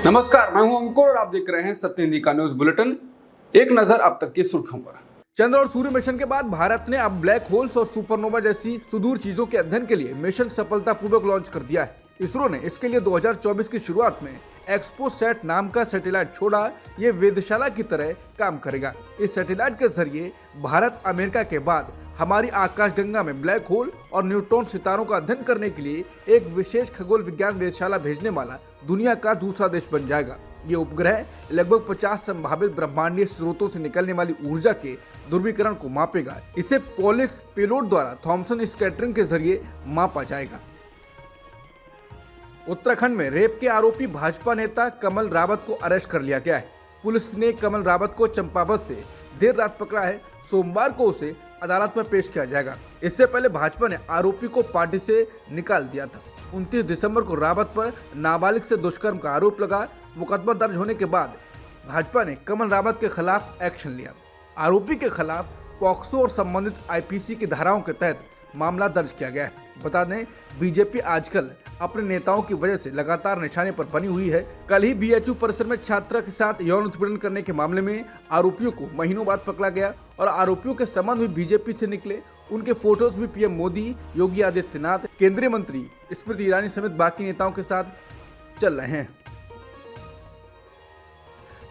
नमस्कार, मैं हूं अंकुर और आप देख रहे हैं सत्य हिंदी का न्यूज बुलेटिन। एक नजर अब तक की सुर्खियों पर। चंद्र और सूर्य मिशन के बाद भारत ने अब ब्लैक होल्स और सुपरनोवा जैसी सुदूर चीजों के अध्ययन के लिए मिशन सफलतापूर्वक लॉन्च कर दिया है। इसरो ने इसके लिए 2024 की शुरुआत में एक्सपोसैट नाम का सैटेलाइट छोड़ा। ये वेधशाला की तरह काम करेगा। इस सैटेलाइट के जरिए भारत अमेरिका के बाद हमारी आकाशगंगा में ब्लैक होल और न्यूट्रॉन सितारों का अध्ययन करने के लिए एक विशेष खगोल विज्ञान वेधशाला भेजने वाला दुनिया का दूसरा देश बन जाएगा। ये उपग्रह लगभग 50 संभावित ब्रह्मांडीय स्रोतों से निकलने वाली ऊर्जा के ध्रुवीकरण को मापेगा। इसे पोलिक्स पेलोड द्वारा थॉमसन स्कैटरिंग के जरिए मापा जाएगा। उत्तराखंड में रेप के आरोपी भाजपा नेता कमल रावत को अरेस्ट कर लिया गया है। पुलिस ने कमल रावत को चंपावत से देर रात पकड़ा है। सोमवार को उसे अदालत में पेश किया जाएगा। इससे पहले भाजपा ने आरोपी को पार्टी से निकाल दिया था। 29 दिसंबर को रावत पर नाबालिग से दुष्कर्म का आरोप लगा। मुकदमा दर्ज होने के बाद भाजपा ने कमल रावत के खिलाफ एक्शन लिया। आरोपी के खिलाफ पॉक्सो और संबंधित आईपीसी की धाराओं के तहत मामला दर्ज किया गया है। बता दें, बीजेपी आजकल अपने नेताओं की वजह से लगातार निशाने पर बनी हुई है। कल ही बीएचयू परिसर में छात्रा के साथ यौन उत्पीड़न करने के मामले में आरोपियों को महीनों बाद पकड़ा गया और आरोपियों के संबंध में बीजेपी से निकले उनके फोटोज भी पीएम मोदी, योगी आदित्यनाथ, केंद्रीय मंत्री स्मृति ईरानी समेत बाकी नेताओं के साथ चल रहे हैं।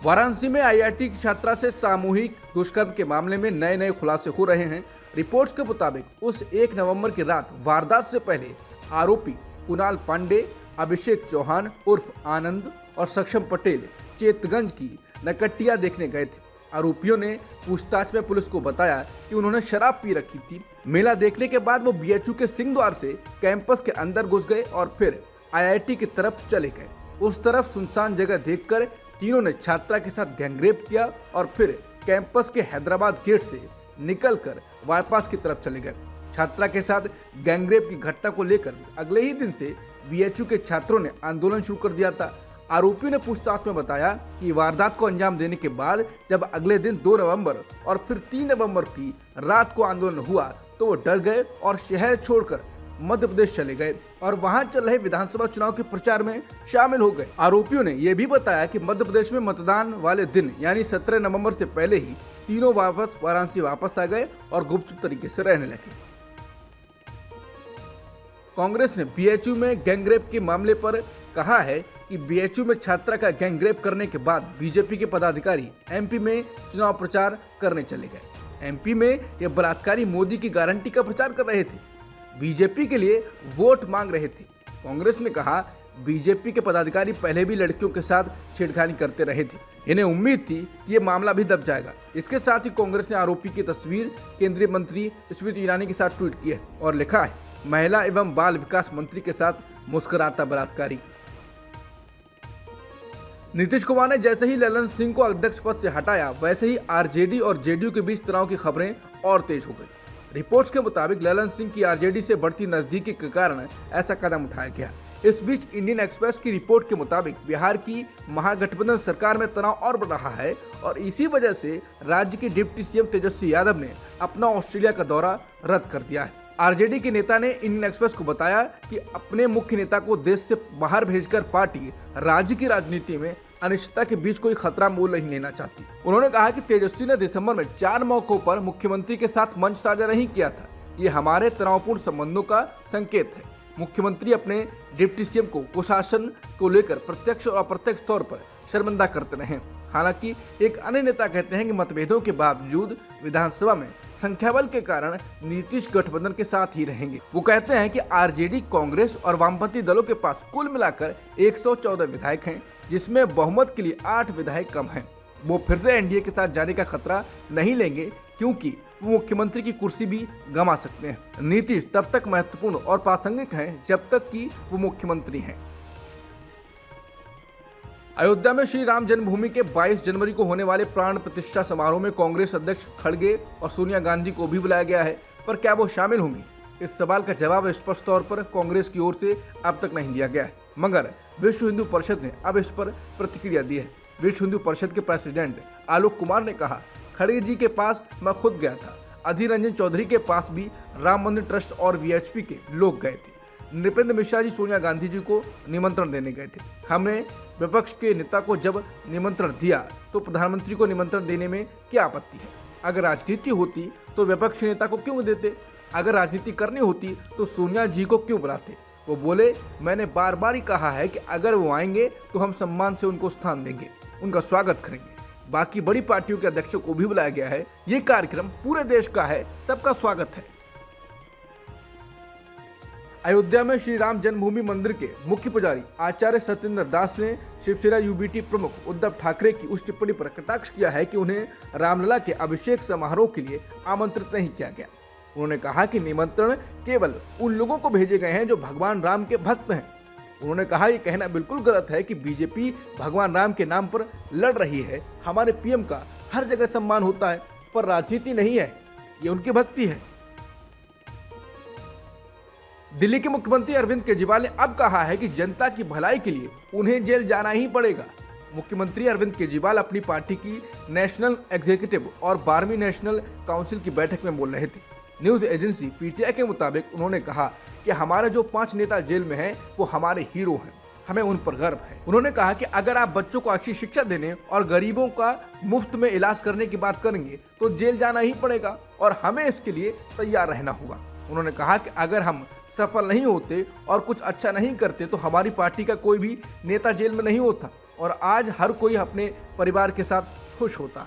वाराणसी में आईआईटी की छात्रा से सामूहिक दुष्कर्म के मामले में नए खुलासे हो रहे हैं। रिपोर्ट्स के मुताबिक उस 1 नवंबर की रात वारदात से पहले आरोपी कुणाल पांडे, अभिषेक चौहान उर्फ आनंद और सक्षम पटेल चेतगंज की नकटिया देखने गए थे। आरोपियों ने पूछताछ में पुलिस को बताया कि उन्होंने शराब पी रखी थी। मेला देखने के बाद वो बीएचयू के सिंह द्वार से कैंपस के अंदर घुस गए और फिर आईआईटी की तरफ चले गए। उस तरफ सुनसान जगह देखकर तीनों ने छात्रा के साथ गैंगरेप किया और फिर कैंपस के हैदराबाद गेट से निकलकर बाईपास की तरफ चले गए। छात्रा के साथ गैंगरेप की घटना को लेकर अगले ही दिन से बीएचयू के छात्रों ने आंदोलन शुरू कर दिया था। आरोपियों ने पूछताछ में बताया कि वारदात को अंजाम देने के बाद जब अगले दिन 2 नवंबर और फिर 3 नवंबर की रात को आंदोलन हुआ तो वो डर गए और शहर छोड़कर मध्य प्रदेश चले गए और वहां चल रहे विधानसभा चुनाव के प्रचार में शामिल हो गए। आरोपियों ने यह भी बताया कि मध्य प्रदेश में मतदान वाले दिन यानी 17 नवंबर से पहले ही तीनों वाराणसी वापस आ गए और गुपचुप तरीके से रहने लगे। कांग्रेस ने बीएचयू में गैंगरेप के मामले पर कहा है कि बीएचयू में छात्रा का गैंगरेप करने के बाद बीजेपी के पदाधिकारी एमपी में चुनाव प्रचार करने चले गए। एमपी में ये बलात्कारी मोदी की गारंटी का प्रचार कर रहे थे, बीजेपी के लिए वोट मांग रहे थे। कांग्रेस ने कहा बीजेपी के पदाधिकारी पहले भी लड़कियों के साथ छेड़खानी करते रहे थे। इन्हें उम्मीद थी कि ये मामला भी दब जाएगा। इसके साथ ही कांग्रेस ने आरोपी की तस्वीर केंद्रीय मंत्री स्मृति ईरानी के साथ ट्वीट की है और लिखा है, महिला एवं बाल विकास मंत्री के साथ मुस्कुराता बलात्कारी। नीतीश कुमार ने जैसे ही ललन सिंह को अध्यक्ष पद से हटाया वैसे ही आरजेडी और जेडीयू के बीच तनाव की खबरें और तेज हो गई। रिपोर्ट्स के मुताबिक ललन सिंह की आरजेडी से बढ़ती नजदीकी के कारण ऐसा कदम उठाया गया। इस बीच इंडियन एक्सप्रेस की रिपोर्ट के मुताबिक बिहार की महागठबंधन सरकार में तनाव और बढ़ रहा है और इसी वजह से राज्य के डिप्टी सीएम तेजस्वी यादव ने अपना ऑस्ट्रेलिया का दौरा रद्द कर दिया है। आरजेडी के नेता ने इंडियन एक्सप्रेस को बताया कि अपने मुख्य नेता को देश से बाहर भेजकर पार्टी राज्य की राजनीति में अनिश्चितता के बीच कोई खतरा मोल नहीं लेना चाहती। उन्होंने कहा कि तेजस्वी ने दिसंबर में 4 मौकों पर मुख्यमंत्री के साथ मंच साझा नहीं किया था। ये हमारे तनावपूर्ण संबंधों का संकेत है। मुख्यमंत्री अपने डिप्टी सीएम को कुशासन को लेकर प्रत्यक्ष और अप्रत्यक्ष तौर पर शर्मिंदा करते रहे। हालांकि एक अन्य नेता कहते हैं कि मतभेदों के बावजूद विधानसभा में संख्या बल के कारण नीतीश गठबंधन के साथ ही रहेंगे। वो कहते हैं कि आरजेडी, कांग्रेस और वामपंथी दलों के पास कुल मिलाकर 114 विधायक हैं, जिसमें बहुमत के लिए 8 विधायक कम हैं। वो फिर से एनडीए के साथ जाने का खतरा नहीं लेंगे क्योंकि वो मुख्यमंत्री की कुर्सी भी गंवा सकते हैं। नीतीश तब तक महत्वपूर्ण और प्रासंगिक हैं जब तक कि वो मुख्यमंत्री हैं। अयोध्या में श्री राम जन्मभूमि के 22 जनवरी को होने वाले प्राण प्रतिष्ठा समारोह में कांग्रेस अध्यक्ष खड़गे और सोनिया गांधी को भी बुलाया गया है, पर क्या वो शामिल होंगी? इस सवाल का जवाब स्पष्ट तौर पर कांग्रेस की ओर से अब तक नहीं दिया गया है, मगर विश्व हिंदू परिषद ने अब इस पर प्रतिक्रिया दी है। विश्व हिंदू परिषद के प्रेसिडेंट आलोक कुमार ने कहा, खड़गे जी के पास मैं खुद गया था। अधीर रंजन चौधरी के पास भी राम मंदिर ट्रस्ट और वीएचपी के लोग गए थे। नृपेंद्र मिश्रा जी सोनिया गांधी जी को निमंत्रण देने गए थे। हमने विपक्ष के नेता को जब निमंत्रण दिया तो प्रधानमंत्री को निमंत्रण देने में क्या आपत्ति है? अगर राजनीति होती तो विपक्ष के नेता को क्यों देते? अगर राजनीति करनी होती तो सोनिया जी को क्यों बुलाते? वो बोले, मैंने बार बार ही कहा है कि अगर वो आएंगे तो हम सम्मान से उनको स्थान देंगे, उनका स्वागत करेंगे। बाकी बड़ी पार्टियों के अध्यक्षों को भी बुलाया गया है। ये कार्यक्रम पूरे देश का है, सबका स्वागत है। अयोध्या में श्री राम जन्मभूमि मंदिर के मुख्य पुजारी आचार्य सत्येंद्र दास ने शिवसेना यूबीटी प्रमुख उद्धव ठाकरे की उस टिप्पणी पर कटाक्ष किया है कि उन्हें रामलला के अभिषेक समारोह के लिए आमंत्रित नहीं किया गया। उन्होंने कहा कि निमंत्रण केवल उन लोगों को भेजे गए हैं जो भगवान राम के भक्त हैं। उन्होंने कहा यह कहना बिल्कुल गलत है कि बीजेपी भगवान राम के नाम पर लड़ रही है। हमारे पीएम का हर जगह सम्मान होता है, पर राजनीति नहीं है, ये उनकी भक्ति है। दिल्ली के मुख्यमंत्री अरविंद केजरीवाल ने अब कहा है कि जनता की भलाई के लिए उन्हें जेल जाना ही पड़ेगा। मुख्यमंत्री अरविंद केजरीवाल अपनी पार्टी की नेशनल एग्जीक्यूटिव और 12वीं नेशनल काउंसिल की बैठक में बोल रहे थे। न्यूज एजेंसी पीटीआई के मुताबिक उन्होंने कहा कि हमारे जो 5 नेता जेल में हैं वो हमारे हीरो हैं, हमें उन पर गर्व है। उन्होंने कहा कि अगर आप बच्चों को अच्छी शिक्षा देने और गरीबों का मुफ्त में इलाज करने की बात करेंगे तो जेल जाना ही पड़ेगा और हमें इसके लिए तैयार रहना होगा। उन्होंने कहा कि अगर हम सफल नहीं होते और कुछ अच्छा नहीं करते तो हमारी पार्टी का कोई भी नेता जेल में नहीं होता और आज हर कोई अपने परिवार के साथ खुश होता।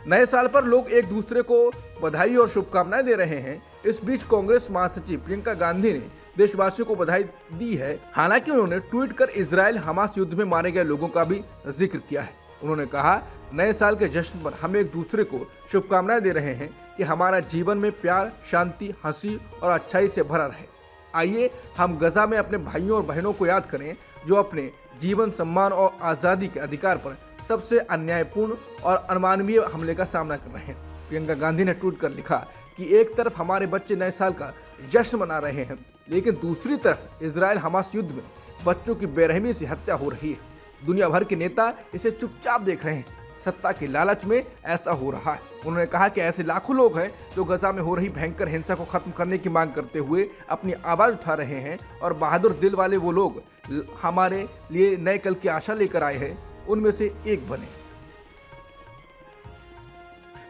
नए साल पर लोग एक दूसरे को बधाई और शुभकामनाएं दे रहे हैं। इस बीच कांग्रेस महासचिव प्रियंका गांधी ने देशवासियों को बधाई दी है। हालांकि उन्होंने ट्वीट कर इजराइल हमास युद्ध में मारे गए लोगों का भी जिक्र किया है। उन्होंने कहा, नए साल के जश्न पर हम एक दूसरे को शुभकामनाएं दे रहे हैं कि हमारा जीवन में प्यार, शांति, हंसी और अच्छाई से भरा रहे। आइए हम गजा में अपने भाइयों और बहनों को याद करें जो अपने जीवन, सम्मान और आज़ादी के अधिकार पर सबसे अन्यायपूर्ण और अमानवीय हमले का सामना कर रहे हैं। प्रियंका गांधी ने ट्वीट कर लिखा कि एक तरफ हमारे बच्चे नए साल का जश्न मना रहे हैं, लेकिन दूसरी तरफ इजराइल हमास युद्ध में बच्चों की बेरहमी से हत्या हो रही है। दुनिया भर के नेता इसे चुपचाप देख रहे हैं। सत्ता के लालच में ऐसा हो रहा है। उन्होंने कहा कि ऐसे लाखों लोग हैं जो गजा में हो रही भयंकर हिंसा को खत्म करने की मांग करते हुए अपनी आवाज उठा रहे हैं और बहादुर दिल वाले वो लोग हमारे लिए नए कल की आशा लेकर आए हैं, उनमें से एक बने।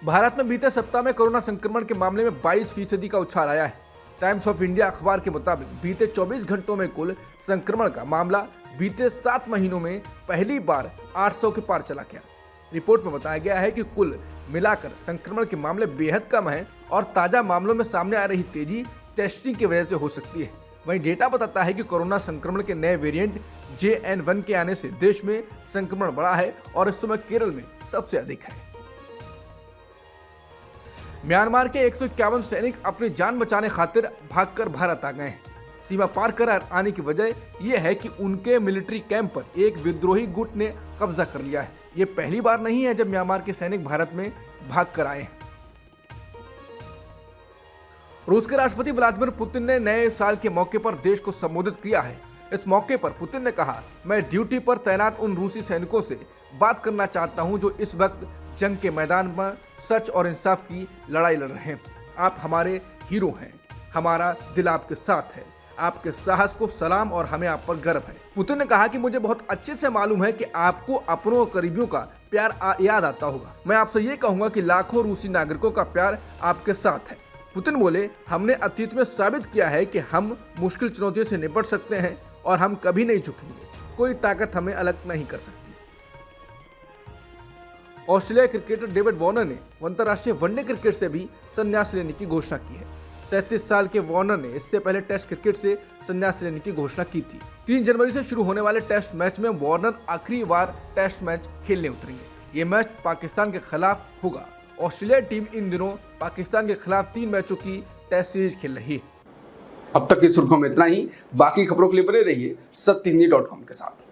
भारत में बीते सप्ताह में कोरोना संक्रमण के मामले में 22% का उछाल आया है। टाइम्स ऑफ इंडिया अखबार के मुताबिक बीते 24 घंटों में कुल संक्रमण का मामला बीते 7 महीनों में पहली बार 800 के पार चला गया। रिपोर्ट में बताया गया है कि कुल मिलाकर संक्रमण के मामले बेहद कम हैं और ताजा मामलों में सामने आ रही तेजी टेस्टिंग की वजह से हो सकती है। वहीं डेटा बताता है कि कोरोना संक्रमण के नए वेरिएंट JN1 के आने से देश में संक्रमण बढ़ा है और इस समय केरल में सबसे अधिक है। म्यांमार के 151 सैनिक अपनी जान बचाने खातिर भागकर भारत आ गए हैं। सीमा पार कर आने की वजह यह है कि उनके मिलिट्री कैंप पर एक विद्रोही गुट ने कब्जा कर लिया है। ये पहली बार नहीं है जब म्यांमार के सैनिक भारत में भाग कर आए हैं। रूस के राष्ट्रपति व्लादिमीर पुतिन ने नए साल के मौके पर देश को संबोधित किया है। इस मौके पर पुतिन ने कहा, मैं ड्यूटी पर तैनात उन रूसी सैनिकों से बात करना चाहता हूं जो इस वक्त जंग के मैदान में सच और इंसाफ की लड़ाई लड़ रहे हैं। आप हमारे हीरो हैं, हमारा दिल आपके साथ है। आपके साहस को सलाम और हमें आप पर गर्व है। पुतिन ने कहा कि मुझे बहुत अच्छे से मालूम है कि आपको अपनों और करीबियों का प्यार याद आता होगा। मैं आपसे ये कहूंगा कि लाखों रूसी नागरिकों का प्यार आपके साथ है। पुतिन बोले, हमने अतीत में साबित किया है कि हम मुश्किल चुनौतियों से निपट सकते हैं और हम कभी नहीं झुकेंगे। कोई ताकत हमें अलग नहीं कर सकती। ऑस्ट्रेलिया क्रिकेटर डेविड वार्नर ने अंतर्राष्ट्रीय वनडे क्रिकेट से भी संन्यास लेने की घोषणा की है। 37 साल के वार्नर ने इससे पहले टेस्ट क्रिकेट से संन्यास लेने की घोषणा की थी। 3 जनवरी से शुरू होने वाले टेस्ट मैच में वार्नर आखिरी बार टेस्ट मैच खेलने उतरेंगे। ये मैच पाकिस्तान के खिलाफ होगा। ऑस्ट्रेलिया टीम इन दिनों पाकिस्तान के खिलाफ 3 मैचों की टेस्ट सीरीज खेल रही है। अब तक की सुर्खियों में इतना ही। बाकी खबरों के लिए बने रहिए सत्य हिंदी.com के साथ।